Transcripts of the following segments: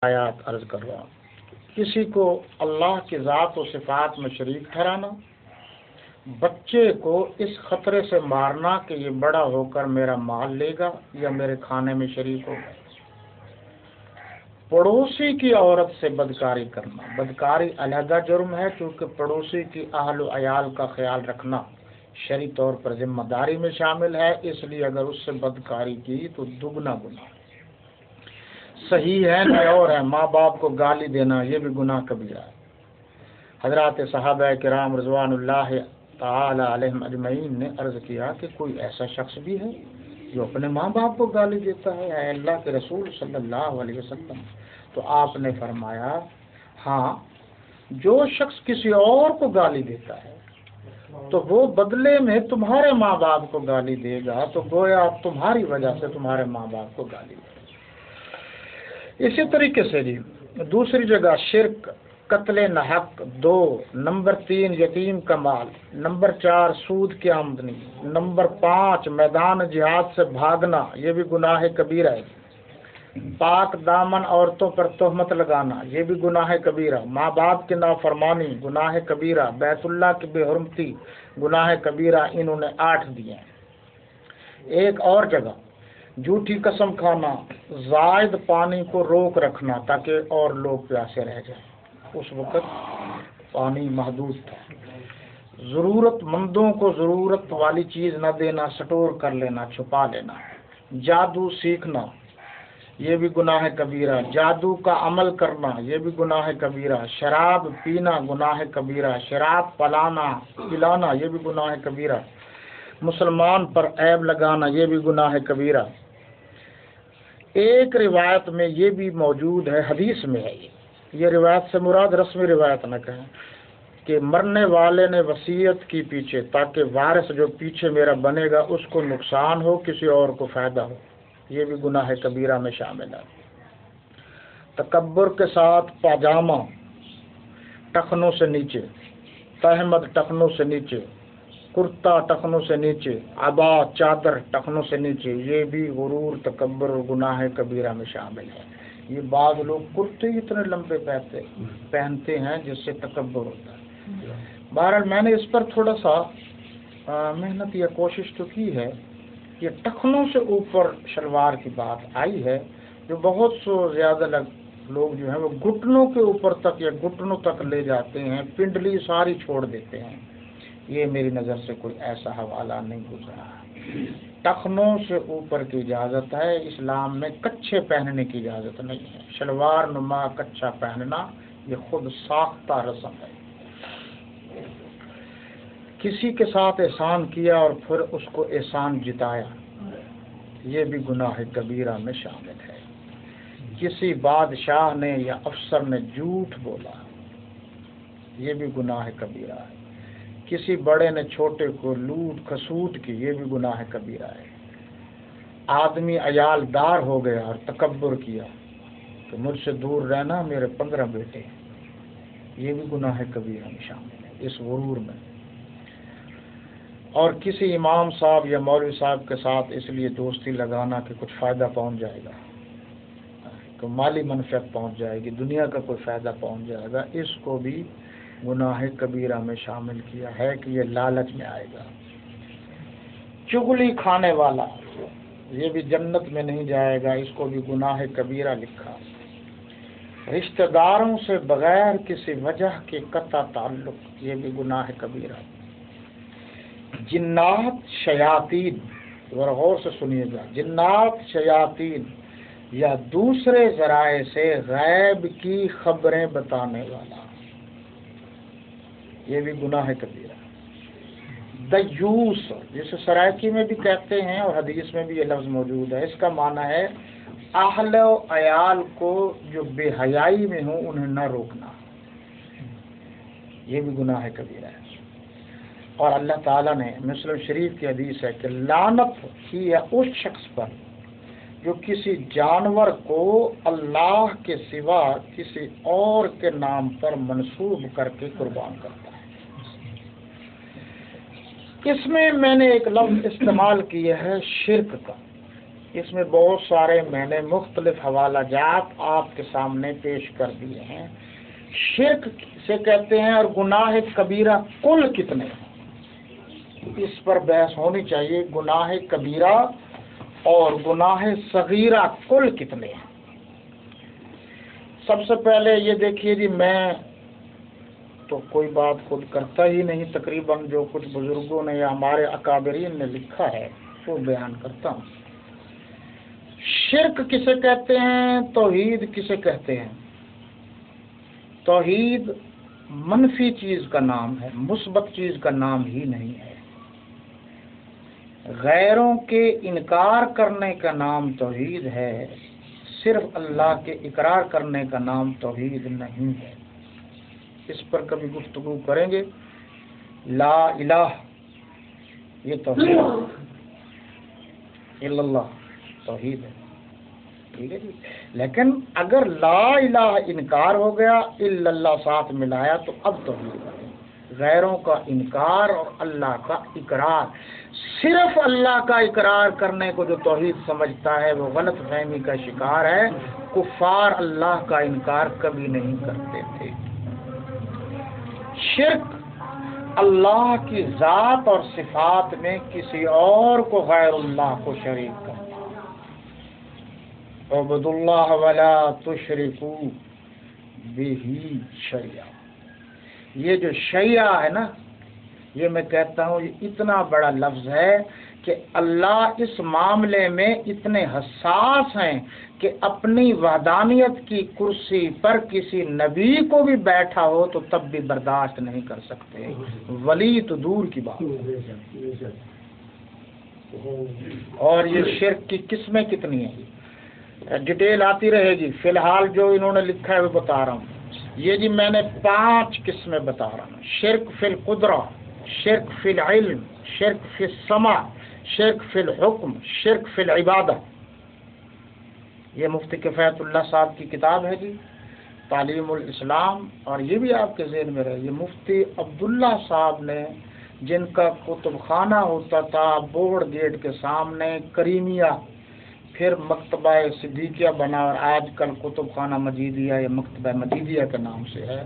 آیات عرض کر رہا ہوں۔ کسی کو اللہ کی ذات و صفات میں شریک ٹھہرانا، بچے کو اس خطرے سے مارنا کہ یہ بڑا ہو کر میرا مال لے گا یا میرے کھانے میں شریک ہوگا، پڑوسی کی عورت سے بدکاری کرنا۔ بدکاری علیحدہ جرم ہے کیونکہ پڑوسی کی اہل و عیال کا خیال رکھنا شرعی طور پر ذمہ داری میں شامل ہے، اس لیے اگر اس سے بدکاری کی تو دگنا گناہ۔ صحیح ہے نہ اور ہے، ماں باپ کو گالی دینا یہ بھی گناہ کبیرہ ہے۔ حضرات صحابہ کرام رضوان اللہ تعالی علیہم اجمعین نے عرض کیا کہ کوئی ایسا شخص بھی ہے جو اپنے ماں باپ کو گالی دیتا ہے، اے اللہ کے رسول صلی اللہ علیہ وسلم؟ تو آپ نے فرمایا ہاں، جو شخص کسی اور کو گالی دیتا ہے تو وہ بدلے میں تمہارے ماں باپ کو گالی دے گا، تو گویا تمہاری وجہ سے تمہارے ماں باپ کو گالی دے گا۔ اسی طریقے سے دوسری جگہ شرک، قتل ناحق 2، نمبر 3 یتیم کا مال، نمبر 4 سود کی آمدنی، نمبر 5 میدان جہاد سے بھاگنا، یہ بھی گناہ کبیرہ ہے۔ پاک دامن عورتوں پر تہمت لگانا یہ بھی گناہ کبیرہ، ماں باپ کی نافرمانی گناہ کبیرہ، بیت اللہ کی بے حرمتی گناہ کبیرہ، انہوں نے 8 دیے ہیں۔ ایک اور جگہ جھوٹی قسم کھانا، زائد پانی کو روک رکھنا تاکہ اور لوگ پیاسے رہ جائیں، اس وقت پانی محدود تھا۔ ضرورت مندوں کو ضرورت والی چیز نہ دینا، سٹور کر لینا، چھپا لینا۔ جادو سیکھنا یہ بھی گناہ کبیرہ، جادو کا عمل کرنا یہ بھی گناہ کبیرہ، شراب پینا گناہ کبیرہ، شراب پلانا یہ بھی گناہ کبیرہ، مسلمان پر عیب لگانا یہ بھی گناہ کبیرہ۔ ایک روایت میں یہ بھی موجود ہے، حدیث میں ہے، یہ روایت سے مراد رسمی روایت نہ کہیں، کہ مرنے والے نے وصیت کی پیچھے تاکہ وارث جو پیچھے میرا بنے گا اس کو نقصان ہو، کسی اور کو فائدہ ہو، یہ بھی گناہ کبیرہ میں شامل ہے۔ تکبر کے ساتھ پاجامہ ٹخنوں سے نیچے، تہمد ٹخنوں سے نیچے، کرتا ٹخنوں سے نیچے، عبا چادر ٹخنوں سے نیچے، یہ بھی غرور، تکبر اور گناہ کبیرہ میں شامل ہے۔ یہ بعض لوگ کرتے اتنے لمبے پہنتے ہیں جس سے تکبر ہوتا ہے۔ بہرحال میں نے اس پر تھوڑا سا محنت یا کوشش تو کی ہے۔ یہ ٹخنوں سے اوپر شلوار کی بات آئی ہے، جو بہت زیادہ لوگ جو ہیں وہ گھٹنوں کے اوپر تک یا گھٹنوں تک لے جاتے ہیں، پنڈلی ساری چھوڑ دیتے ہیں۔ یہ میری نظر سے کوئی ایسا حوالہ نہیں گزرا۔ ٹخنوں سے اوپر کی اجازت ہے، اسلام میں کچھے پہننے کی اجازت نہیں ہے۔ شلوار نما کچھا پہننا یہ خود ساختہ رسم ہے۔ کسی کے ساتھ احسان کیا اور پھر اس کو احسان جتایا یہ بھی گناہ کبیرہ میں شامل ہے۔ کسی بادشاہ نے یا افسر نے جھوٹ بولا یہ بھی گناہ کبیرہ ہے۔ کسی بڑے نے چھوٹے کو لوٹ کھسوٹ کی یہ بھی گناہ کبیرہ ہے۔ آدمی عیال دار ہو گیا اور تکبر کیا کہ مجھ سے دور رہنا، میرے 15 بیٹے ہیں، یہ بھی گناہ کبیرہ میں شامل ہے اس غرور میں۔ اور کسی امام صاحب یا مولوی صاحب کے ساتھ اس لیے دوستی لگانا کہ کچھ فائدہ پہنچ جائے گا، کہ مالی منفعت پہنچ جائے گی، دنیا کا کوئی فائدہ پہنچ جائے گا، اس کو بھی گناہ کبیرہ میں شامل کیا ہے کہ یہ لالچ میں آئے گا۔ چغلی کھانے والا یہ بھی جنت میں نہیں جائے گا، اس کو بھی گناہ کبیرہ لکھا۔ رشتہ داروں سے بغیر کسی وجہ کے قطع تعلق یہ بھی گناہ کبیرہ۔ جنات شیاطین، ذرا غور سے سنیے گا، جنات شیاطین یا دوسرے ذرائع سے غیب کی خبریں بتانے والا یہ بھی گناہ کبیرہ۔ دیوس جسے سرائکی میں بھی کہتے ہیں اور حدیث میں بھی یہ لفظ موجود ہے، اس کا معنی ہے اہل و عیال کو جو بے حیائی میں ہوں انہیں نہ روکنا، یہ بھی گناہ کبیرہ ہے۔ اور اللہ تعالیٰ نے مسلم شریف کی حدیث ہے کہ لعنت کی ہے اس شخص پر جو کسی جانور کو اللہ کے سوا کسی اور کے نام پر منسوب کر کے قربان کرتا ہے۔ اس میں نے ایک لفظ استعمال کیا ہے شرک کا، اس میں بہت سارے میں نے مختلف حوالہ جات آپ کے سامنے پیش کر دیے ہیں۔ شرک سے کہتے ہیں اور گناہ کبیرہ کل کتنے ہیں، اس پر بحث ہونی چاہیے۔ گناہ کبیرہ اور گناہ صغیرہ کل کتنے ہیں؟ سب سے پہلے یہ دیکھیے جی، میں تو کوئی بات خود کرتا ہی نہیں، تقریباً جو کچھ بزرگوں نے یا ہمارے اکابرین نے لکھا ہے وہ بیان کرتا ہوں۔ شرک کسے کہتے ہیں، توحید کسے کہتے ہیں؟ توحید منفی چیز کا نام ہے، مثبت چیز کا نام ہی نہیں ہے۔ غیروں کے انکار کرنے کا نام توحید ہے، صرف اللہ کے اقرار کرنے کا نام توحید نہیں ہے۔ اس پر کبھی گفتگو کریں گے۔ لا الہ یہ توحید الا اللہ توحید ہے، ٹھیک ہے جی۔ لیکن اگر لا الہ انکار ہو گیا، الا اللہ ساتھ ملایا تو اب توحید ہے۔ غیروں کا انکار اور اللہ کا اقرار، صرف اللہ کا اقرار کرنے کو جو توحید سمجھتا ہے وہ غلط فہمی کا شکار ہے۔ کفار اللہ کا انکار کبھی نہیں کرتے تھے۔ شرک اللہ کی ذات اور صفات میں کسی اور کو غیر اللہ کو شریک کرنا۔ اعبدوا اللہ ولا تشرکوا بہ شیئا، یہ جو شیعہ ہے نا، یہ میں کہتا ہوں یہ اتنا بڑا لفظ ہے کہ اللہ اس معاملے میں اتنے حساس ہیں کہ اپنی وحدانیت کی کرسی پر کسی نبی کو بھی بیٹھا ہو تو تب بھی برداشت نہیں کر سکتے، ولی تو دور کی بات۔ اور یہ شرک کی قسمیں کتنی ہیں، ڈیٹیل آتی رہے گی، فی الحال جو انہوں نے لکھا ہے وہ بتا رہا ہوں۔ یہ جی میں نے 5 قسمیں بتا رہا ہوں۔ شرک فی القدرہ، شرک فی العلم، شرک فی السمع، شرک فی الحکم، شرک فی العبادہ۔ یہ مفتی کفایت اللہ صاحب کی کتاب ہے جی، تعلیم الاسلام، اور یہ بھی آپ کے ذہن میں رہے، یہ مفتی عبداللہ صاحب نے، جن کا کتب خانہ ہوتا تھا بورڈ گیٹ کے سامنے کریمیہ، پھر مکتبہ صدیقیہ بنا اور آج کل کتب خانہ مجیدیہ یا مکتبہ مجیدیہ کے نام سے ہے۔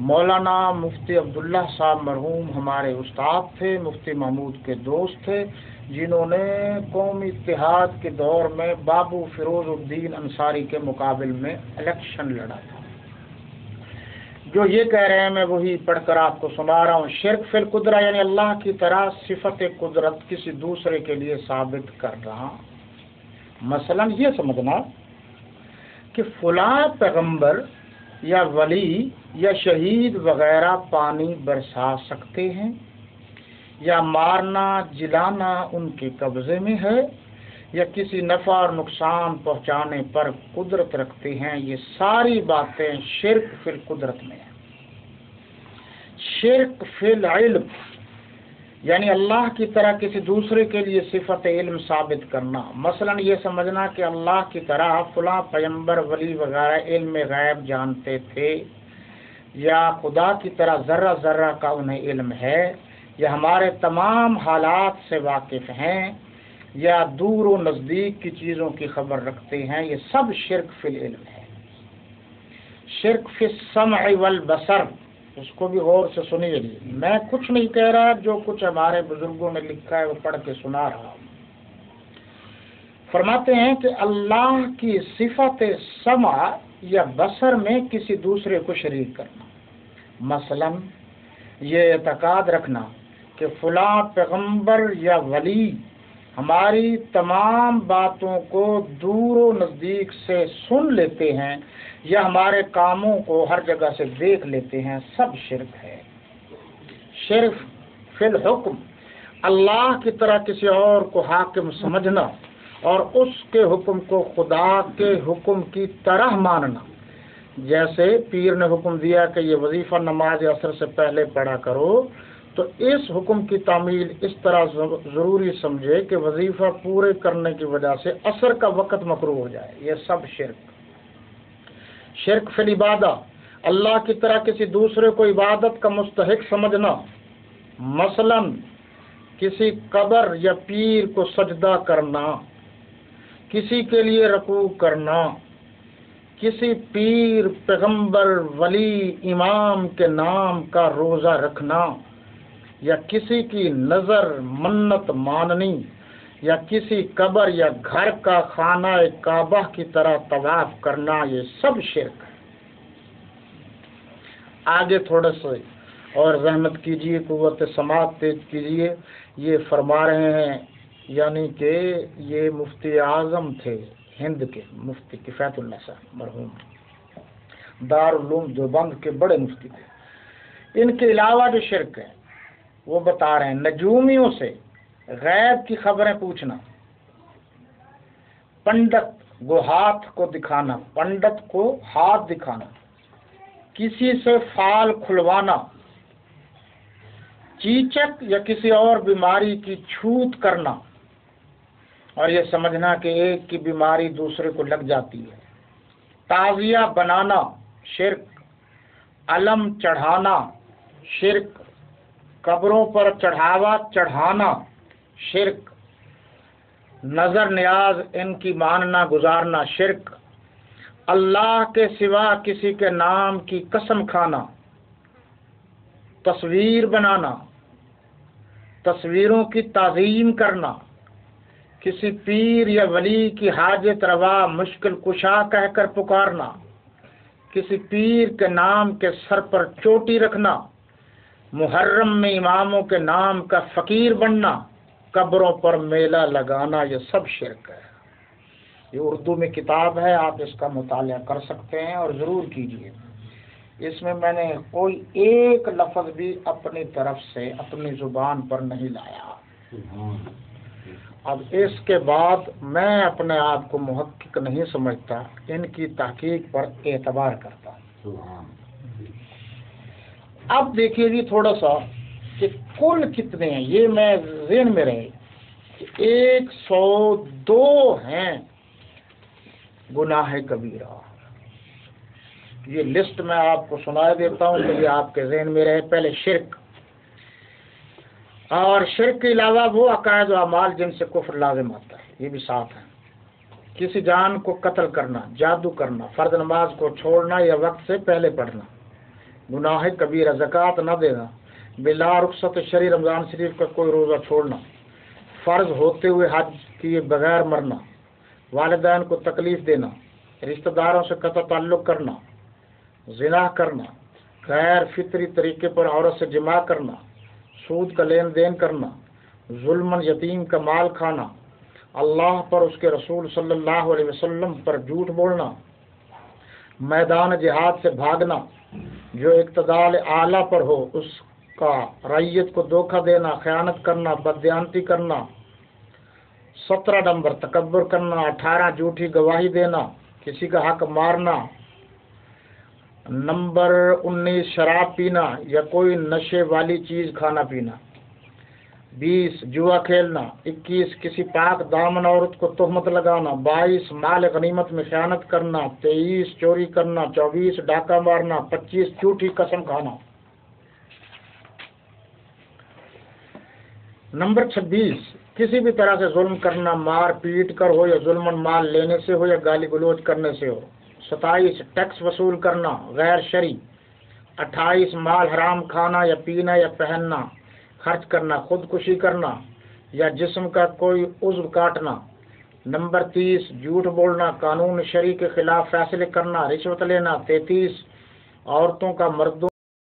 مولانا مفتی عبداللہ صاحب مرحوم ہمارے استاد تھے، مفتی محمود کے دوست تھے، جنہوں نے قومی اتحاد کے دور میں بابو فیروز الدین انصاری کے مقابل میں الیکشن لڑا تھا۔ جو یہ کہہ رہے ہیں میں وہی پڑھ کر آپ کو سنا رہا ہوں۔ شرک فی القدرہ یعنی اللہ کی طرح صفت قدرت کسی دوسرے کے لیے ثابت کر رہا۔ مثلا یہ سمجھنا کہ فلاں پیغمبر یا ولی یا شہید وغیرہ پانی برسا سکتے ہیں، یا مارنا جلانا ان کے قبضے میں ہے، یا کسی نفع اور نقصان پہنچانے پر قدرت رکھتے ہیں، یہ ساری باتیں شرک فی القدرت میں ہیں۔ شرک فی العلم یعنی اللہ کی طرح کسی دوسرے کے لیے صفت علم ثابت کرنا۔ مثلا یہ سمجھنا کہ اللہ کی طرح فلاں پیغمبر ولی وغیرہ علم غیب جانتے تھے، یا خدا کی طرح ذرہ ذرہ کا انہیں علم ہے، یا ہمارے تمام حالات سے واقف ہیں، یا دور و نزدیک کی چیزوں کی خبر رکھتے ہیں، یہ سب شرک فی العلم ہے۔ شرک فی السمع والبصر، اس کو بھی غور سے سنیے، میں کچھ نہیں کہہ رہا، جو کچھ ہمارے بزرگوں نے لکھا ہے وہ پڑھ کے سنا رہا ہوں۔ فرماتے ہیں کہ اللہ کی صفت سمع یا بصر میں کسی دوسرے کو شریک کرنا۔ مثلا یہ اعتقاد رکھنا کہ فلاں پیغمبر یا ولی ہماری تمام باتوں کو دور و نزدیک سے سن لیتے ہیں، یا ہمارے کاموں کو ہر جگہ سے دیکھ لیتے ہیں، سب شرک ہے۔ شرک فی الحکم، اللہ کی طرح کسی اور کو حاکم سمجھنا اور اس کے حکم کو خدا کے حکم کی طرح ماننا۔ جیسے پیر نے حکم دیا کہ یہ وظیفہ نماز عصر سے پہلے پڑھا کرو، تو اس حکم کی تعمیل اس طرح ضروری سمجھے کہ وظیفہ پورے کرنے کی وجہ سے عصر کا وقت مکروہ ہو جائے، یہ سب شرک۔ شرک فی العبادہ، اللہ کی طرح کسی دوسرے کو عبادت کا مستحق سمجھنا۔ مثلا کسی قبر یا پیر کو سجدہ کرنا، کسی کے لیے رکوع کرنا، کسی پیر، پیغمبر، ولی، امام کے نام کا روزہ رکھنا، یا کسی کی نظر منت ماننی، یا کسی قبر یا گھر کا خانہ کعبہ کی طرح طواف کرنا، یہ سب شرک ہے۔ آگے تھوڑا سا اور زحمت کیجیے، قوت سماعت تیز کیجیے۔ یہ فرما رہے ہیں، یعنی کہ یہ مفتی اعظم تھے ہند کے، مفتی کفایت اللہ صاحب مرحوم، دارالعلوم دیوبند کے بڑے مفتی تھے۔ ان کے علاوہ جو شرک ہے وہ بتا رہے ہیں، نجومیوں سے غیب کی خبریں پوچھنا، پنڈت کو ہاتھ کو دکھانا، پنڈت کو ہاتھ دکھانا، کسی سے فال کھلوانا، چیچک یا کسی اور بیماری کی چھوت کرنا، اور یہ سمجھنا کہ ایک کی بیماری دوسرے کو لگ جاتی ہے، تعزیہ بنانا شرک، علم چڑھانا شرک، قبروں پر چڑھاوا چڑھانا شرک، نظر نیاز ان کی ماننا گزارنا شرک، اللہ کے سوا کسی کے نام کی قسم کھانا، تصویر بنانا، تصویروں کی تعظیم کرنا، کسی پیر یا ولی کی حاجت روا مشکل کشا کہہ کر پکارنا، کسی پیر کے نام کے سر پر چوٹی رکھنا، محرم میں اماموں کے نام کا فقیر بننا، قبروں پر میلہ لگانا، یہ سب شرک ہے۔ یہ اردو میں کتاب ہے، آپ اس کا مطالعہ کر سکتے ہیں اور ضرور کیجیے۔ اس میں میں نے کوئی ایک لفظ بھی اپنی طرف سے اپنی زبان پر نہیں لایا۔ اب اس کے بعد میں اپنے آپ کو محقق نہیں سمجھتا، ان کی تحقیق پر اعتبار کرتا ہوں۔ اب دیکھیے جی تھوڑا سا کہ کل کتنے ہیں، یہ میں ذہن میں رہے کہ 102 ہیں گناہ کبیرہ۔ یہ لسٹ میں آپ کو سنا دیتا ہوں کہ یہ آپ کے ذہن میں رہے۔ پہلے شرک، اور شرک کے علاوہ وہ عقائد و اعمال جن سے کفر لازم آتا ہے، یہ بھی ساتھ ہیں۔ کسی جان کو قتل کرنا، جادو کرنا، فرض نماز کو چھوڑنا یا وقت سے پہلے پڑھنا گناہ کبیرہ، زکوٰۃ نہ دینا، بلا رخصت شرعی رمضان شریف کا کوئی روزہ چھوڑنا، فرض ہوتے ہوئے حج کیے بغیر مرنا، والدین کو تکلیف دینا، رشتہ داروں سے قطع تعلق کرنا، زنا کرنا، غیر فطری طریقے پر عورت سے جماع کرنا، سود کا لین دین کرنا، ظلماً یتیم کا مال کھانا، اللہ پر اس کے رسول صلی اللہ علیہ وسلم پر جھوٹ بولنا، میدان جہاد سے بھاگنا، جو اقتدار اعلیٰ پر ہو اس کا رعیت کو دھوکہ دینا، خیانت کرنا، بددیانتی کرنا، 17 نمبر تکبر کرنا، 18 جھوٹی گواہی دینا، کسی کا حق مارنا، نمبر 19 شراب پینا یا کوئی نشے والی چیز کھانا پینا، 20 جوا کھیلنا، 21 کسی پاک دامن عورت کو تہمت لگانا، 22 مال غنیمت میں خیانت کرنا، 23 چوری کرنا، 24 ڈاکہ مارنا، 25 جھوٹی قسم کھانا۔ نمبر 26 کسی بھی طرح سے ظلم کرنا، مار پیٹ کر ہو یا ظلماً مال لینے سے ہو یا گالی گلوچ کرنے سے ہو۔ 27 ٹیکس وصول کرنا غیر شرعی۔ 28 مال حرام کھانا یا پینا یا پہننا، خرچ کرنا، خودکشی کرنا یا جسم کا کوئی عضو کاٹنا۔ نمبر 30 جھوٹ بولنا، قانون شرعی کے خلاف فیصلے کرنا، رشوت لینا۔ 33 عورتوں کا مردوں